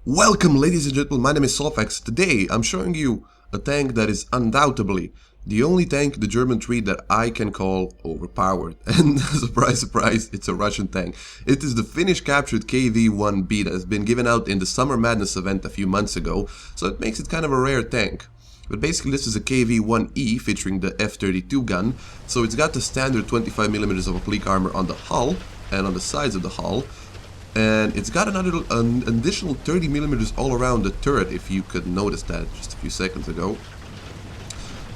Welcome, ladies and gentlemen, my name is Soulfax. Today I'm showing you a tank that is undoubtedly the only tank the German treat that I can call overpowered. And surprise, surprise, it's a Russian tank. It is the Finnish captured KV-1B that has been given out in the Summer Madness event a few months ago, so it makes it kind of a rare tank. But basically this is a KV-1E featuring the F32 gun, so it's got the standard 25mm of oblique armor on the hull and on the sides of the hull. And it's got an additional 30mm all around the turret, if you could notice that just a few seconds ago.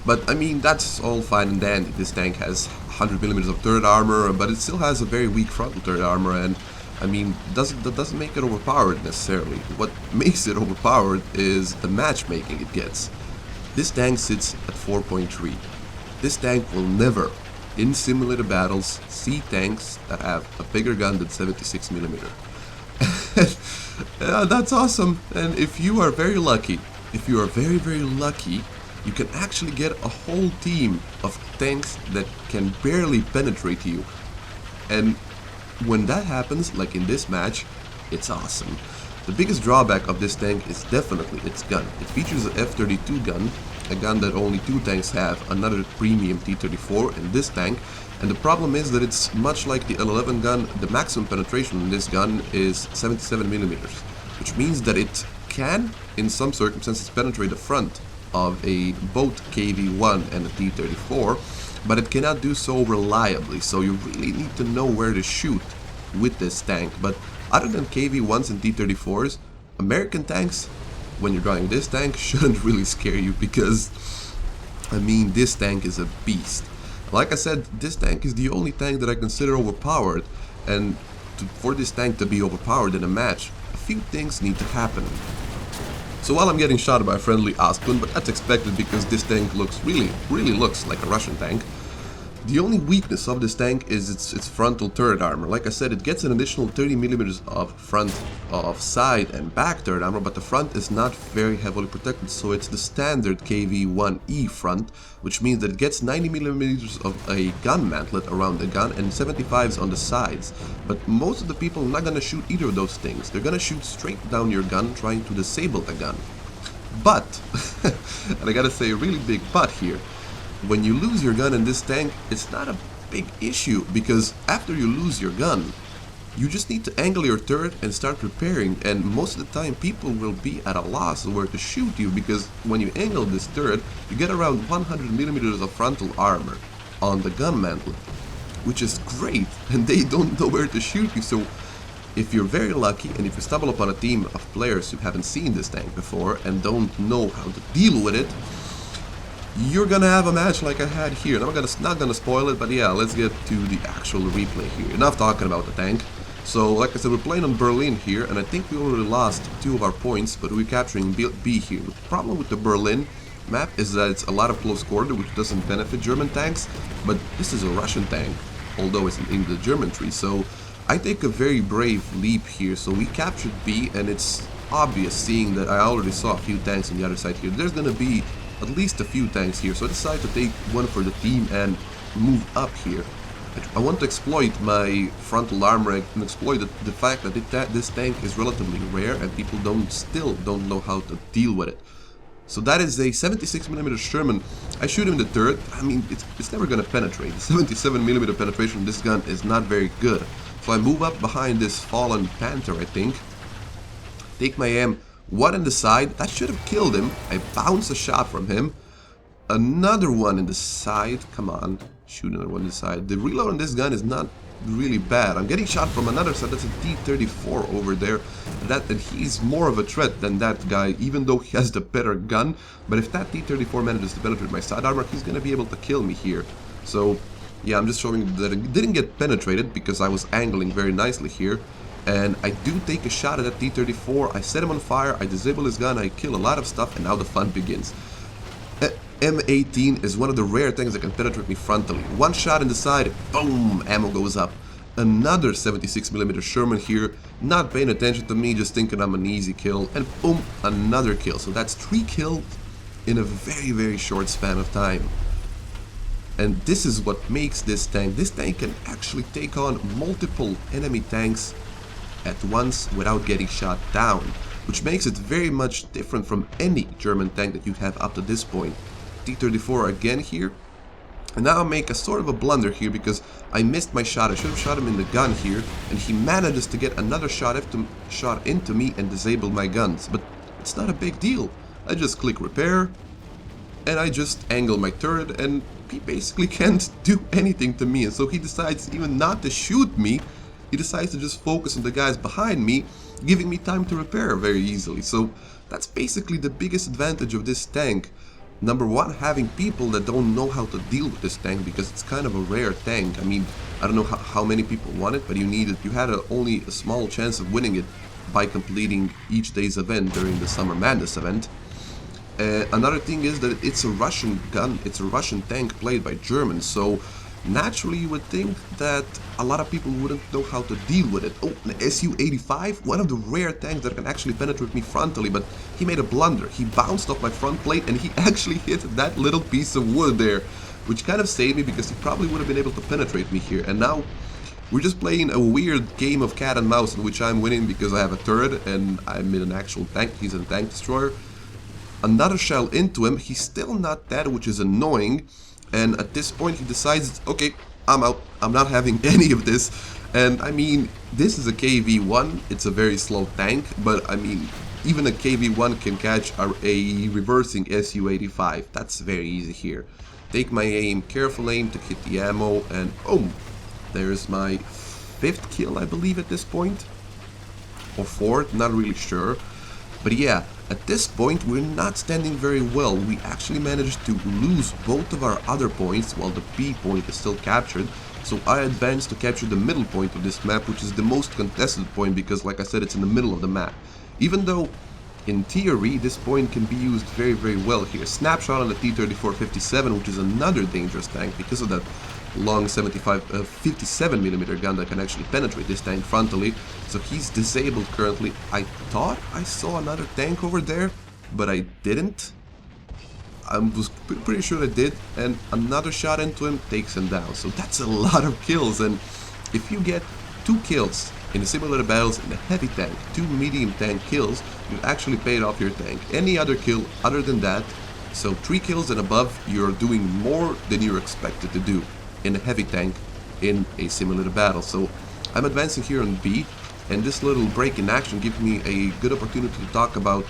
But I mean, that's all fine and dandy. This tank has 100mm of turret armor, but it still has a very weak frontal turret armor, and I mean, that doesn't make it overpowered necessarily. What makes it overpowered is the matchmaking it gets. This tank sits at 4.3. This tank will never, in simulator battles, see tanks that have a bigger gun than 76mm. Yeah, that's awesome. And if you are very lucky, very lucky, you can actually get a whole team of tanks that can barely penetrate you. And when that happens, like in this match, it's awesome. The biggest drawback of this tank is definitely its gun. It features an F32 gun, a gun that only two tanks have, another premium T-34 in this tank, and the problem is that it's much like the L11 gun. The maximum penetration in this gun is 77mm, which means that it can, in some circumstances, penetrate the front of both KV-1 and the T-34, but it cannot do so reliably, so you really need to know where to shoot with this tank. But other than KV-1s and T-34s, American tanks, when you're driving this tank, shouldn't really scare you, because I mean, this tank is a beast. Like I said, this tank is the only tank that I consider overpowered, and for this tank to be overpowered in a match, a few things need to happen. So while I'm getting shot by a friendly Aspen, but that's expected because this tank really looks like a Russian tank, the only weakness of this tank is its frontal turret armor. Like I said, it gets an additional 30mm of side and back turret armor, but the front is not very heavily protected, so it's the standard KV-1E front, which means that it gets 90mm of a gun mantlet around the gun and 75s on the sides. But most of the people are not gonna shoot either of those things. They're gonna shoot straight down your gun, trying to disable the gun. But, and I gotta say a really big but here, when you lose your gun in this tank, it's not a big issue, because after you lose your gun, you just need to angle your turret and start repairing, and most of the time people will be at a loss where to shoot you, because when you angle this turret, you get around 100mm of frontal armor on the gun mantle, which is great, and they don't know where to shoot you. So if you're very lucky, and if you stumble upon a team of players who haven't seen this tank before and don't know how to deal with it, you're gonna have a match like I had here. And I'm not gonna spoil it, but yeah, let's get to the actual replay here. Enough talking about the tank. So, like I said, we're playing on Berlin here, and I think we already lost 2 of our points, but we're capturing B here. The problem with the Berlin map is that it's a lot of close quarter, which doesn't benefit German tanks, but this is a Russian tank, although it's in the German tree, so I take a very brave leap here. So we captured B, and it's obvious, seeing that I already saw a few tanks on the other side here. There's gonna be at least a few tanks here, so I decided to take one for the team and move up here. I want to exploit my frontal armor and exploit the fact that this tank is relatively rare and people still don't know how to deal with it. So that is a 76mm Sherman. I shoot him in the turret. I mean, it's never gonna penetrate. The 77mm penetration of this gun is not very good. So I move up behind this fallen Panther, I think. Take my aim. One in the side, that should have killed him. I bounce a shot from him. Another one in the side, come on, shoot another one in the side. The reload on this gun is not really bad. I'm getting shot from another side, that's a T-34 over there. And he's more of a threat than that guy, even though he has the better gun. But if that T-34 manages to penetrate my side armor, he's gonna be able to kill me here. So, yeah, I'm just showing that it didn't get penetrated because I was angling very nicely here. And I do take a shot at that T-34, I set him on fire, I disable his gun, I kill a lot of stuff, and now the fun begins. M18 is one of the rare things that can penetrate me frontally. One shot in the side, boom, ammo goes up. Another 76mm Sherman here, not paying attention to me, just thinking I'm an easy kill, and boom, another kill. So that's 3 kills in a very short span of time. And this is what makes this tank. This tank can actually take on multiple enemy tanks at once without getting shot down. which makes it very much different from any German tank that you have up to this point. T-34 again here. And now I make a sort of a blunder here because I missed my shot. I should have shot him in the gun here, and he manages to get another shot into me and disable my guns. But it's not a big deal. I just click repair, and I just angle my turret, and he basically can't do anything to me. And so he decides even not to shoot me. He decides to just focus on the guys behind me, giving me time to repair very easily. So that's basically the biggest advantage of this tank. Number one, having people that don't know how to deal with this tank, because it's kind of a rare tank. I mean, I don't know how many people want it, but you had only a small chance of winning it by completing each day's event during the Summer Madness event. Another thing is that it's a Russian gun, it's a Russian tank played by Germans, so naturally you would think that a lot of people wouldn't know how to deal with it. Oh, an Su-85, one of the rare tanks that can actually penetrate me frontally, but he made a blunder. He bounced off my front plate and he actually hit that little piece of wood there, which kind of saved me because he probably would have been able to penetrate me here. And now we're just playing a weird game of cat and mouse in which I'm winning because I have a turret and I'm in an actual tank. He's a tank destroyer. Another shell into him. He's still not dead, which is annoying. And at this point he decides, okay, I'm out. I'm not having any of this. And I mean, this is a KV-1. It's a very slow tank, but I mean, even a KV-1 can catch a reversing Su-85. That's very easy here. Take my aim, careful aim to hit the ammo, and boom! There's my 5th kill, I believe, at this point. Or 4th, not really sure. But yeah, at this point we're not standing very well. We actually managed to lose both of our other points while the B point is still captured. So I advanced to capture the middle point of this map, which is the most contested point because, like I said, it's in the middle of the map. Even though in theory this point can be used very, very well here. Snapshot on the T-34-57, which is another dangerous tank because of that long 57mm gun that can actually penetrate this tank frontally. So he's disabled currently. I thought I saw another tank over there, but I didn't. I was pretty sure I did, and another shot into him takes him down. So that's a lot of kills, and if you get 2 kills in the simulator battles in a heavy tank, 2 medium tank kills, you've actually paid off your tank. Any other kill other than that, so 3 kills and above, you're doing more than you're expected to do in a heavy tank in a simulator battle. So I'm advancing here on B, and this little break in action gives me a good opportunity to talk about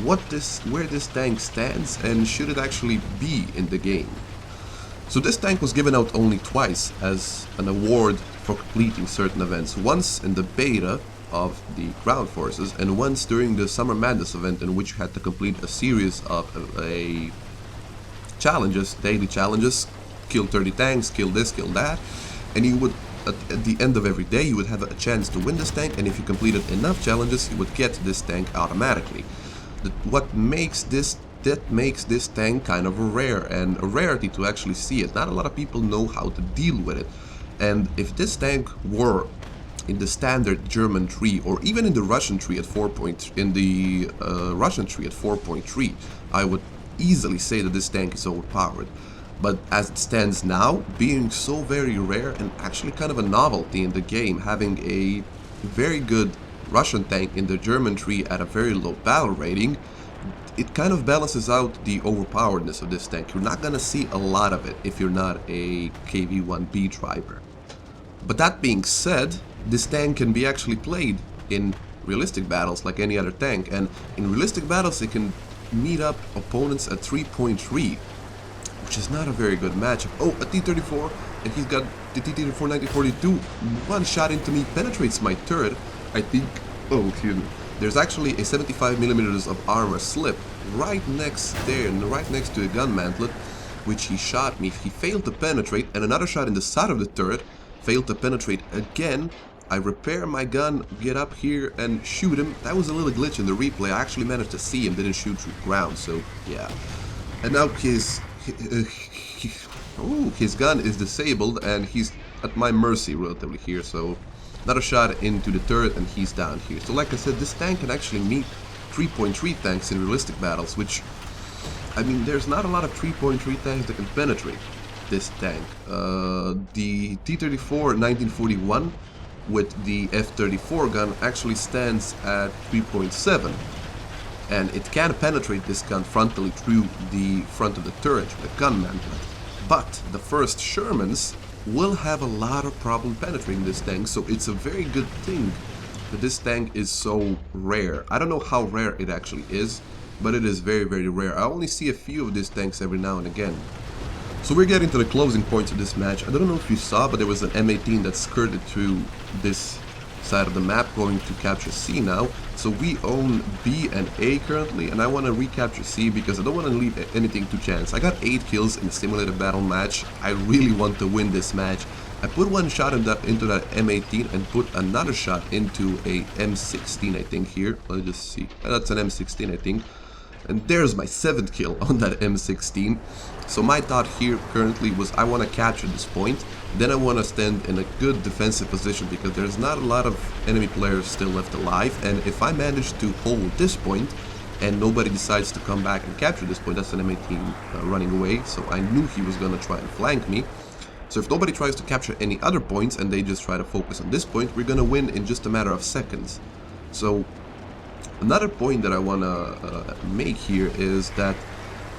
where this tank stands and should it actually be in the game. So this tank was given out only twice as an award for completing certain events. Once in the beta of the ground forces and once during the Summer Madness event, in which you had to complete a series of challenges, daily challenges. Kill 30 tanks, kill this, kill that, and you would, at the end of every day, you would have a chance to win this tank, and if you completed enough challenges, you would get this tank automatically. What makes this tank kind of a rare, and a rarity to actually see it. Not a lot of people know how to deal with it, and if this tank were in the standard German tree, or even in the Russian tree at 4.3, I would easily say that this tank is overpowered. But as it stands now, being so very rare and actually kind of a novelty in the game, having a very good Russian tank in the German tree at a very low battle rating, it kind of balances out the overpoweredness of this tank. You're not gonna see a lot of it if you're not a KV-1B driver. But that being said, this tank can be actually played in realistic battles like any other tank, and in realistic battles it can meet up opponents at 3.3. Which is not a very good matchup. Oh, a T-34, and he's got the T-34 1942. One shot into me penetrates my turret. I think, oh, excuse me. There's actually a 75mm of armor slip right next there, right next to a gun mantlet, which he shot me. He failed to penetrate, and another shot in the side of the turret failed to penetrate again. I repair my gun, get up here, and shoot him. That was a little glitch in the replay. I actually managed to see him, didn't shoot through ground, so yeah. And now his gun is disabled and he's at my mercy relatively here, so another shot into the turret and he's down here. So like I said, this tank can actually meet 3.3 tanks in realistic battles, which, I mean, there's not a lot of 3.3 tanks that can penetrate this tank. The T-34 1941 with the F34 gun actually stands at 3.7, and it can penetrate this gun frontally through the front of the turret, the gun mantlet. But the first Shermans will have a lot of problem penetrating this tank, so it's a very good thing that this tank is so rare. I don't know how rare it actually is, but it is very, very rare. I only see a few of these tanks every now and again. So we're getting to the closing points of this match. I don't know if you saw, but there was an M18 that skirted through this side of the map going to capture C now. So we own B and A currently, and I want to recapture C because I don't want to leave anything to chance. I got 8 kills in a simulated battle match. I really want to win this match. I put one shot into that M18 and put another shot into a M16, I think, here. Let's just see. That's an M16, I think. And there's my 7th kill on that M16. So my thought here currently was I want to capture this point. Then I want to stand in a good defensive position because there's not a lot of enemy players still left alive. And if I manage to hold this point and nobody decides to come back and capture this point, that's an M18 running away. So I knew he was going to try and flank me. So if nobody tries to capture any other points and they just try to focus on this point, we're going to win in just a matter of seconds. So another point that I want to make here is that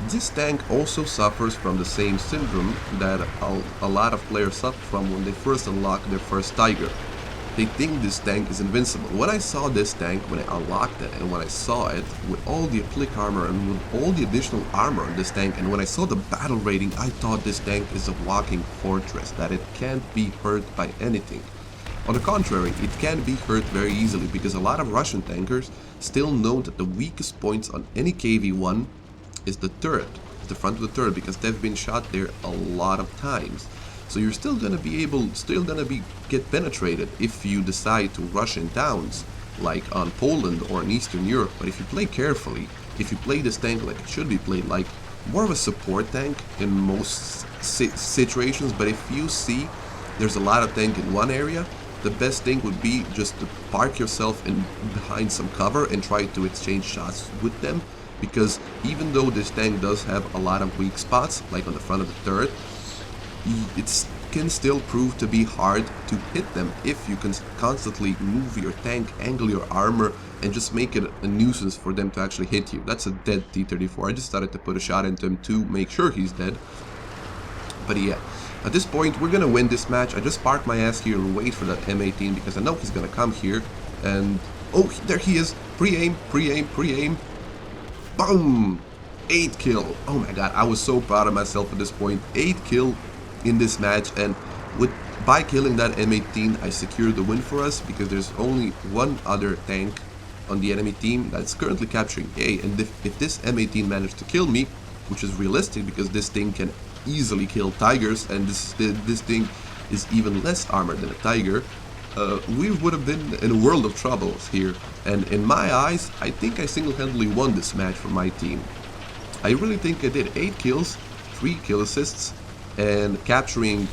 this tank also suffers from the same syndrome that a lot of players suffer from when they first unlock their first Tiger. They think this tank is invincible. When I saw this tank, when I unlocked it, and when I saw it with all the applique armor and with all the additional armor on this tank, and when I saw the battle rating, I thought this tank is a walking fortress, that it can't be hurt by anything. On the contrary, it can be hurt very easily because a lot of Russian tankers still know that the weakest points on any KV-1 is the turret, the front of the turret, because they've been shot there a lot of times. So you're still gonna get penetrated if you decide to rush in towns, like on Poland or in Eastern Europe. But if you play carefully, if you play this tank like it should be played, like more of a support tank in most situations, but if you see there's a lot of tank in one area, the best thing would be just to park yourself behind some cover and try to exchange shots with them, because even though this tank does have a lot of weak spots, like on the front of the turret, it can still prove to be hard to hit them if you can constantly move your tank, angle your armor, and just make it a nuisance for them to actually hit you. That's a dead T-34. I just started to put a shot into him to make sure he's dead. But yeah, at this point we're gonna win this match. I just parked my ass here and wait for that M18 because I know he's gonna come here. And oh, there he is. Pre-aim, pre-aim, pre-aim. Boom! 8 kill. Oh my god, I was so proud of myself at this point. 8 kill in this match, and by killing that M18 I secured the win for us because there's only one other tank on the enemy team that's currently capturing A, and if this M18 managed to kill me, which is realistic because this thing can easily kill Tigers, and this thing is even less armored than a Tiger, we would have been in a world of troubles here. And in my eyes, I think I single-handedly won this match for my team. I really think I did. 8 kills, 3 kill assists, and capturing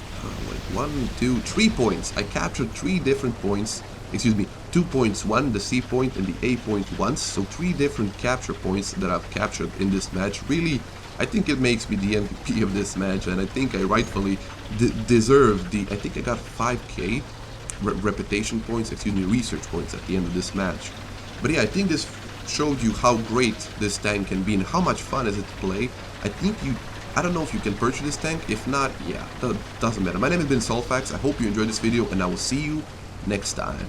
3 points. I captured 3 different points, excuse me, 2 points, one the C point and the A point once, so 3 different capture points that I've captured in this match. Really, I think it makes me the MVP of this match, and I think I rightfully deserve I think I got 5k reputation points, excuse me, research points at the end of this match. But yeah, I think this showed you how great this tank can be and how much fun is it to play. I don't know if you can purchase this tank. If not, yeah, doesn't matter. My name has been Soulfax. I hope you enjoyed this video, and I will see you next time.